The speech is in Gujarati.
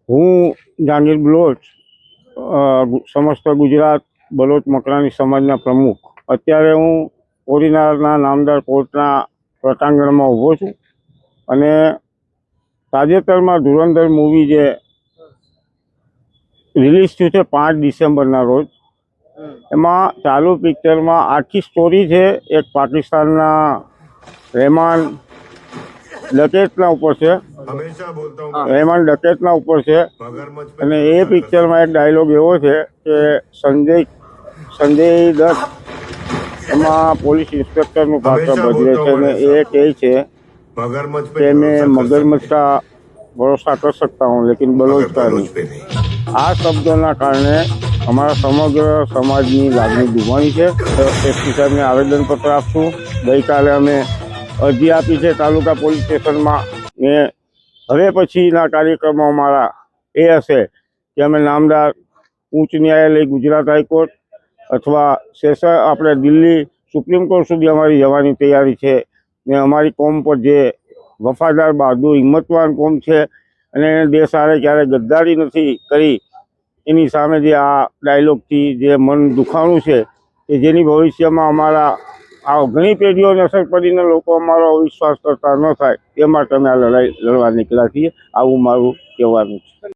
હું જહાંગીર બલોચ સમસ્ત ગુજરાત બલોચ મકરાણી સમાજના પ્રમુખ. અત્યારે હું કોડીનારના નામદાર કોર્ટના પ્રટાંગણમાં ઊભો છું અને તાજેતરમાં ધુરંધર મૂવી જે રિલીઝ થયું છે 5 ડિસેમ્બરના રોજ, એમાં ચાલુ પિક્ચરમાં આખી સ્ટોરી છે એક પાકિસ્તાનના રહેમાન ડકેતના ઉપર છે. રહેમાન ડકેતના ઉપર છે અને એ પિક્ચરમાં એક ડાયલોગ એવો છે કે સંજય દત્ત એમાં પોલીસ ઇન્સ્પેક્ટરનું પાત્ર ભજવે છે અને એ કહે છે કે મેં મગરમચ્છ કા ભરોસા કર सकता हूँ लेकिन बलोच का नहीं. આ શબ્દોના કારણે અમારા સમગ્ર સમાજની લાગણી દુભાણી છે. એસપી સાહેબને આવેદનપત્ર આપશું. ગઈકાલે અમે અરજી આપી છે તાલુકા પોલીસ સ્ટેશનમાં. ને હવે પછીના કાર્યક્રમો અમારા એ હશે કે અમે નામદાર ઉચ્ચ ન્યાયાલય ગુજરાત હાઈકોર્ટ અથવા આપણે દિલ્હી સુપ્રીમ કોર્ટ સુધી અમારી જવાની તૈયારી છે. ને અમારી કોમ પર જે વફાદાર બહાદુર હિંમતવાન કોમ છે અને એને દેશ હારે ક્યારેય ગદ્દારી નથી કરી, એની સામે જે આ ડાયલોગથી જે મન દુખાણું છે કે જેની ભવિષ્યમાં અમારા આ ઘણી પેઢીઓને અસર પડીને લોકો અમારો અવિશ્વાસ કરતા ન થાય એ માટે અમે આ લડાઈ લડવા નીકળ્યા છીએ. આવું મારું કહેવાનું છે.